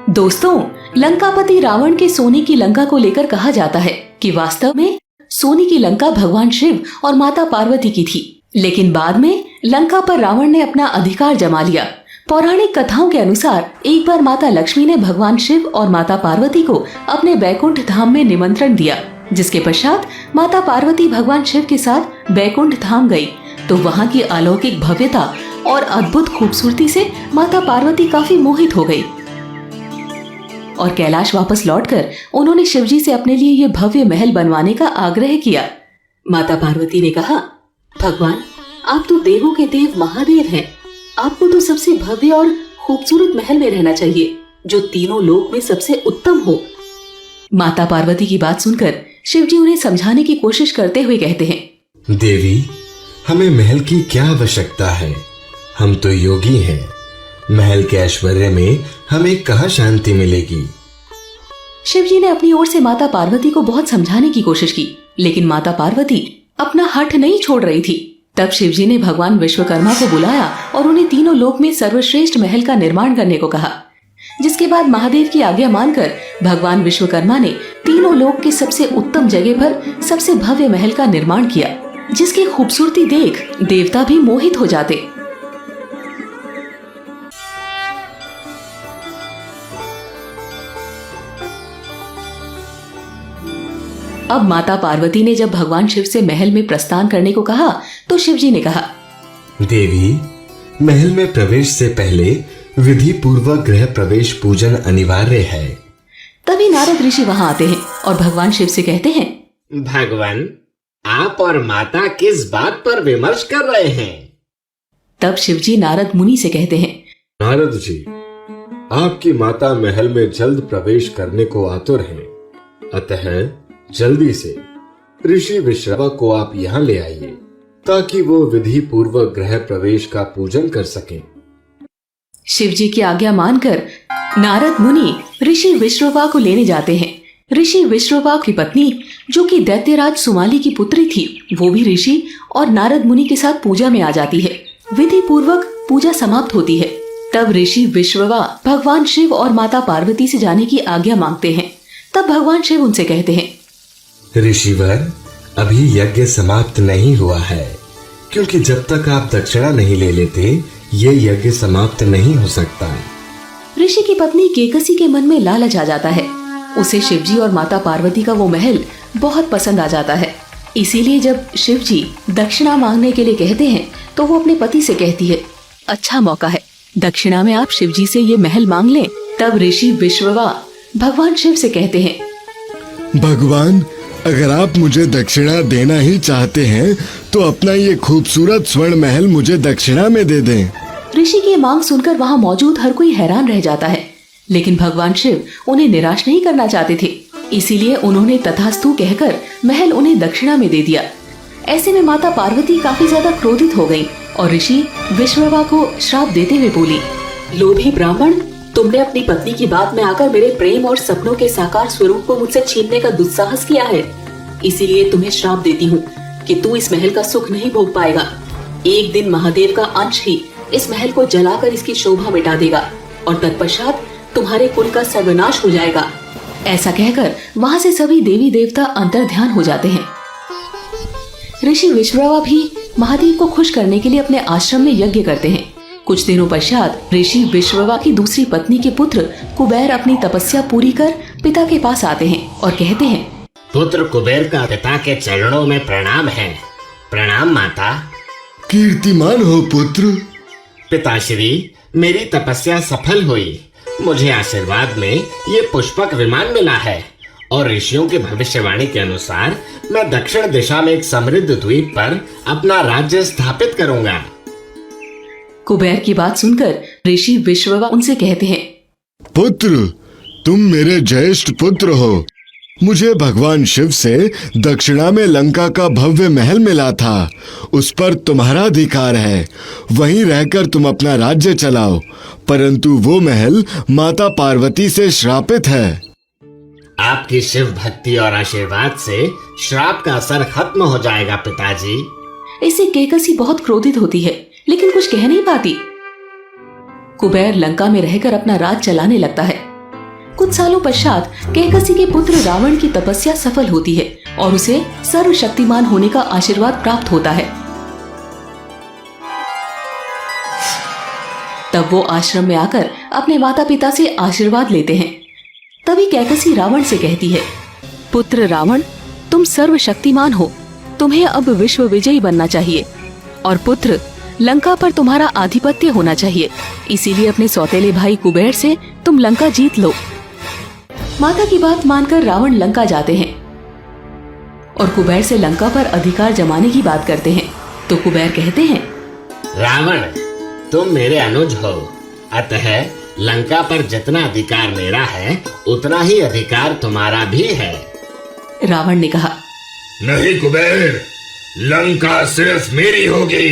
दोस्तों, लंकापति रावण के सोने की लंका को लेकर कहा जाता है कि वास्तव में सोने की लंका भगवान शिव और माता पार्वती की थी, लेकिन बाद में लंका पर रावण ने अपना अधिकार जमा लिया। पौराणिक कथाओं के अनुसार एक बार माता लक्ष्मी ने भगवान शिव और माता पार्वती को अपने बैकुंठ धाम में निमंत्रण दिया, जिसके पश्चात माता पार्वती भगवान शिव के साथ बैकुंठ धाम गई तो वहाँ की अलौकिक भव्यता और अद्भुत खूबसूरती से माता पार्वती काफी मोहित हो गई और कैलाश वापस लौटकर उन्होंने शिवजी से अपने लिए ये भव्य महल बनवाने का आग्रह किया। माता पार्वती ने कहा, भगवान, आप तो देवों के देव महादेव हैं। आपको तो सबसे भव्य और खूबसूरत महल में रहना चाहिए, जो तीनों लोक में सबसे उत्तम हो। माता पार्वती की बात सुनकर शिवजी उन्हें समझाने की कोशिश करते हुए कहते हैं, देवी, हमें महल की क्या आवश्यकता है? हम तो योगी हैं। महल के ऐश्वर्य में हमें कहाँ शांति मिलेगी? शिवजी ने अपनी ओर से माता पार्वती को बहुत समझाने की कोशिश की, लेकिन माता पार्वती अपना हठ नहीं छोड़ रही थी। तब शिवजी ने भगवान विश्वकर्मा को बुलाया और उन्हें तीनों लोक में सर्वश्रेष्ठ महल का निर्माण करने को कहा। जिसके बाद महादेव की आज्ञा मानकर भगवान विश्वकर्मा ने तीनों लोक के सबसे उत्तम जगह पर सबसे भव्य महल का निर्माण किया, जिसकी खूबसूरती देख देवता भी मोहित हो जाते। अब माता पार्वती ने जब भगवान शिव से महल में प्रस्थान करने को कहा तो शिवजी ने कहा, देवी, महल में प्रवेश से पहले विधि पूर्वक गृह प्रवेश पूजन अनिवार्य है। तभी नारद ऋषि वहाँ आते हैं और भगवान शिव से कहते हैं, भगवान, आप और माता किस बात पर विमर्श कर रहे हैं? तब शिवजी नारद मुनि से कहते हैं, नारद जी, आपकी माता महल में जल्द प्रवेश करने को आतुर हैं, अतः जल्दी से ऋषि विश्रवा को आप यहाँ ले आइए ताकि वो विधि पूर्वक गृह प्रवेश का पूजन कर सकें। शिवजी की आज्ञा मानकर नारद मुनि ऋषि विश्रवा को लेने जाते हैं। ऋषि विश्रवा की पत्नी, जो कि दैत्यराज सुमाली की पुत्री थी, वो भी ऋषि और नारद मुनि के साथ पूजा में आ जाती है। विधि पूर्वक पूजा समाप्त होती है। तब ऋषि विश्रवा भगवान शिव और माता पार्वती से जाने की आज्ञा मांगते हैं। तब भगवान शिव उनसे कहते हैं, ऋषिवर, अभी यज्ञ समाप्त नहीं हुआ है, क्योंकि जब तक आप दक्षिणा नहीं ले लेते ये यज्ञ समाप्त नहीं हो सकता। ऋषि की पत्नी केकसी के मन में लालच आ जाता है। उसे शिवजी और माता पार्वती का वो महल बहुत पसंद आ जाता है। इसीलिए जब शिवजी दक्षिणा मांगने के लिए कहते हैं तो वो अपने पति से कहती है, अच्छा मौका है, दक्षिणा में आप शिवजी से ये महल मांग लें। तब ऋषि विश्रवा भगवान शिव से कहते हैं, भगवान, अगर आप मुझे दक्षिणा देना ही चाहते हैं तो अपना ये खूबसूरत स्वर्ण महल मुझे दक्षिणा में दे दें। ऋषि की मांग सुनकर वहाँ मौजूद हर कोई हैरान रह जाता है, लेकिन भगवान शिव उन्हें निराश नहीं करना चाहते थे। इसीलिए उन्होंने तथास्तु कहकर महल उन्हें दक्षिणा में दे दिया। ऐसे में माता पार्वती काफी ज्यादा क्रोधित हो गयी और ऋषि विश्रवा को श्राप देते हुए बोली, लोभी ब्राह्मण, तुमने अपनी पत्नी की बात में आकर मेरे प्रेम और सपनों के साकार स्वरूप को मुझसे छीनने का दुस्साहस किया है। इसीलिए तुम्हें श्राप देती हूँ कि तू इस महल का सुख नहीं भोग पाएगा। एक दिन महादेव का अंश ही इस महल को जलाकर इसकी शोभा मिटा देगा और तत्पश्चात तुम्हारे कुल का सर्वनाश हो जाएगा। ऐसा कहकर वहाँ से सभी देवी देवता अंतर्ध्यान हो जाते हैं। ऋषि विश्रवा भी महादेव को खुश करने के लिए अपने आश्रम में यज्ञ करते हैं। कुछ दिनों पश्चात ऋषि विश्रवा की दूसरी पत्नी के पुत्र कुबेर अपनी तपस्या पूरी कर पिता के पास आते हैं और कहते हैं, पुत्र कुबेर का पिता के चरणों में प्रणाम है। प्रणाम माता। कीर्तिमान हो पुत्र। पिताश्री, मेरी तपस्या सफल हुई। मुझे आशीर्वाद में ये पुष्पक विमान मिला है और ऋषियों की भविष्यवाणी के अनुसार मैं दक्षिण दिशा में एक समृद्ध द्वीप पर अपना राज्य स्थापित करूंगा। कुबेर की बात सुनकर ऋषि विश्रवा उनसे कहते हैं, पुत्र, तुम मेरे ज्येष्ठ पुत्र हो। मुझे भगवान शिव से दक्षिणा में लंका का भव्य महल मिला था, उस पर तुम्हारा अधिकार है। वहीं रहकर तुम अपना राज्य चलाओ, परंतु वो महल माता पार्वती से श्रापित है। आपकी शिव भक्ति और आशीर्वाद से श्राप का असर खत्म हो जाएगा पिताजी। इससे केकसी बहुत क्रोधित होती है, लेकिन कुछ कह नहीं पाती। कुबेर लंका में रहकर अपना राज चलाने लगता है। कुछ सालों पश्चात कैकसी के पुत्र रावण की तपस्या सफल होती है और उसे सर्वशक्तिमान होने का आशीर्वाद प्राप्त होता है। तब वो आश्रम में आकर अपने माता पिता से आशीर्वाद लेते हैं। तभी कैकसी रावण से कहती है, पुत्र रावण, तुम सर्वशक्तिमान हो, तुम्हें अब विश्व विजयी बनना चाहिए और पुत्र, लंका पर तुम्हारा आधिपत्य होना चाहिए। इसीलिए अपने सौतेले भाई कुबेर से तुम लंका जीत लो। माता की बात मानकर रावण लंका जाते हैं और कुबेर से लंका पर अधिकार जमाने की बात करते हैं। तो कुबेर कहते हैं, रावण, तुम मेरे अनुज हो, अतः लंका पर जितना अधिकार मेरा है उतना ही अधिकार तुम्हारा भी है। रावण ने कहा, नहीं कुबेर, लंका सिर्फ मेरी होगी।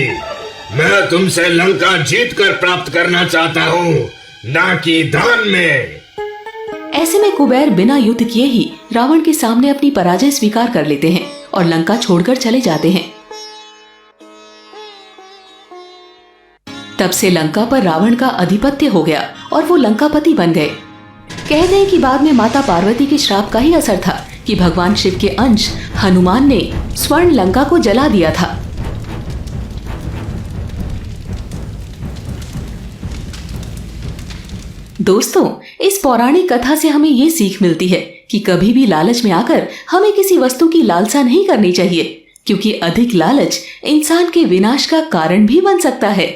मैं तुमसे लंका जीतकर प्राप्त करना चाहता हूँ, ना कि दान में। ऐसे में कुबेर बिना युद्ध किए ही रावण के सामने अपनी पराजय स्वीकार कर लेते हैं और लंका छोड़कर चले जाते हैं। तब से लंका पर रावण का आधिपत्य हो गया और वो लंकापति बन गए। कहते हैं कि बाद में माता पार्वती के श्राप का ही असर था कि भगवान शिव के अंश हनुमान ने स्वर्ण लंका को जला दिया था। दोस्तों, इस पौराणिक कथा से हमें ये सीख मिलती है कि कभी भी लालच में आकर हमें किसी वस्तु की लालसा नहीं करनी चाहिए, क्योंकि अधिक लालच इंसान के विनाश का कारण भी बन सकता है।